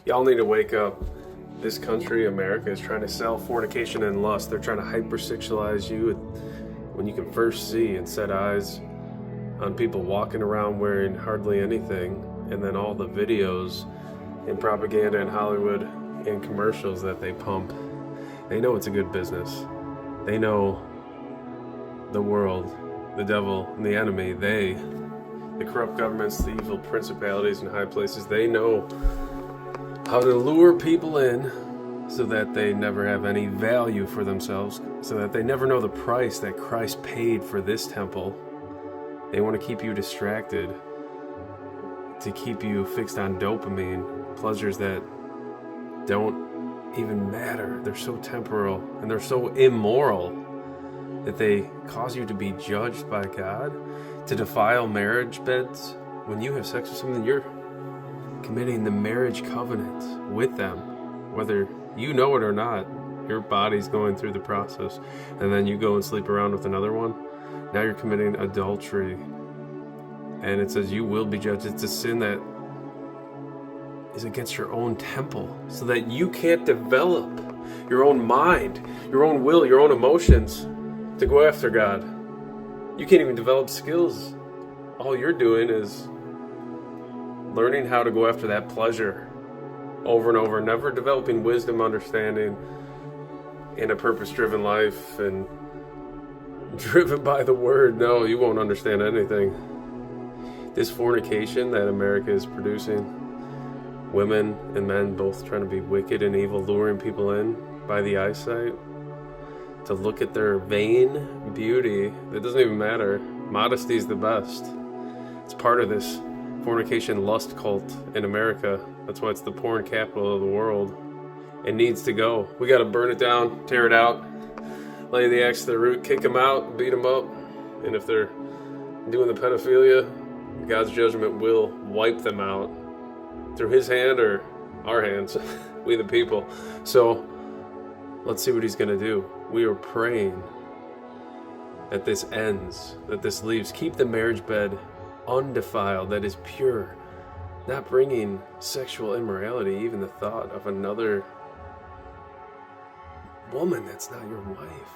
Y'all need to wake up. This country, America, is trying to sell fornication and lust. They're trying to hypersexualize you when you can first see and set eyes on people walking around wearing hardly anything, and then all the videos and propaganda in Hollywood and commercials that they pump. They know it's a good business. They know the world, the devil, and the enemy, the corrupt governments, the evil principalities in high places, they know how to lure people in so that they never have any value for themselves, so that they never know the price that Christ paid for this temple. They want to keep you distracted, to keep you fixed on dopamine, pleasures that don't even matter. They're so temporal and they're so immoral that they cause you to be judged by God, to defile marriage beds. When you have sex with someone, you're committing the marriage covenant with them, whether you know it or not. Your body's going through the process, and then you go and sleep around with another one. Now you're committing adultery, and it says you will be judged. It's a sin that is against your own temple, so that you can't develop your own mind, your own will, your own emotions to go after God. You can't even develop skills. All you're doing is learning how to go after that pleasure over and over, never developing wisdom, understanding, and a purpose-driven life, and driven by the word. No, you won't understand anything. This fornication that America is producing, women and men both trying to be wicked and evil, luring people in by the eyesight to look at their vain beauty. It doesn't even matter. Modesty is the best. It's part of this fornication lust cult in America. That's why it's the porn capital of the world. It needs to go. We got to burn it down, tear it out, lay the axe to the root, kick them out, beat them up. And if they're doing the pedophilia, God's judgment will wipe them out through his hand or our hands, we the people. So let's see what he's going to do. We are praying that this ends, that this leaves. Keep the marriage bed undefiled, that is pure, not bringing sexual immorality, even the thought of another woman that's not your wife,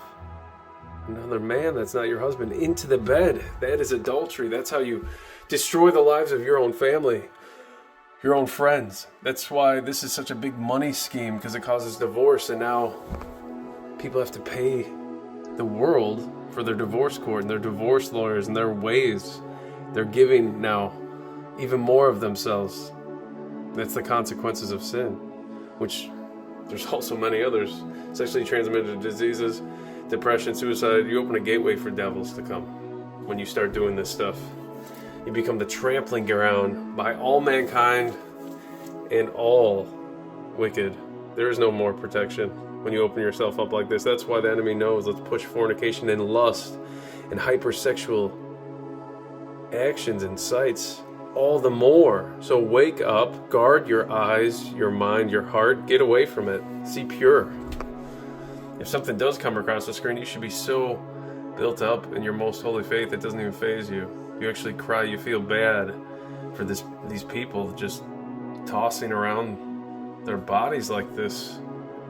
another man that's not your husband, into the bed. That is adultery. That's how you destroy the lives of your own family, your own friends. That's why this is such a big money scheme, because it causes divorce, and now people have to pay the world for their divorce court and their divorce lawyers and their ways. They're giving now even more of themselves. That's the consequences of sin, which there's also many others. Sexually transmitted diseases, depression, suicide. You open a gateway for devils to come when you start doing this stuff. You become the trampling ground by all mankind and all wicked. There is no more protection when you open yourself up like this. That's why the enemy knows. Let's push fornication and lust and hypersexual actions and sights all the more. So wake up, guard your eyes, your mind, your heart, get away from it, see pure. If something does come across the screen, you should be so built up in your most holy faith it doesn't even faze you. You actually cry, you feel bad for these people just tossing around their bodies like this,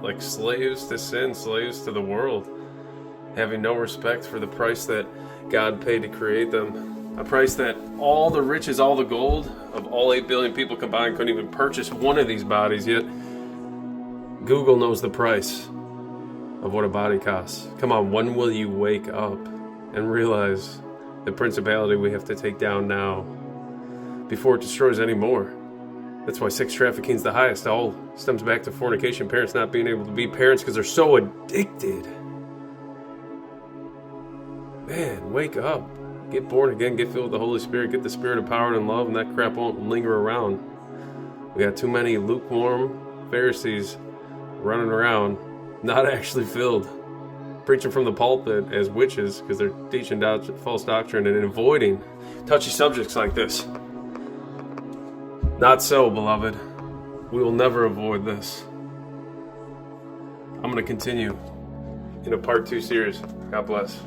like slaves to sin, slaves to the world, having no respect for the price that God paid to create them. A price that all the riches, all the gold of all 8 billion people combined couldn't even purchase one of these bodies, yet Google knows the price of what a body costs. Come on, when will you wake up and realize the principality we have to take down now before it destroys any more? That's why sex trafficking is the highest. It all stems back to fornication, parents not being able to be parents because they're so addicted. Man, wake up. Get born again, get filled with the Holy Spirit, get the spirit of power and love, and that crap won't linger around. We got too many lukewarm Pharisees running around, not actually filled, preaching from the pulpit as witches because they're teaching false doctrine and avoiding touchy subjects like this. Not so, beloved. We will never avoid this. I'm going to continue in a part 2 series. God bless.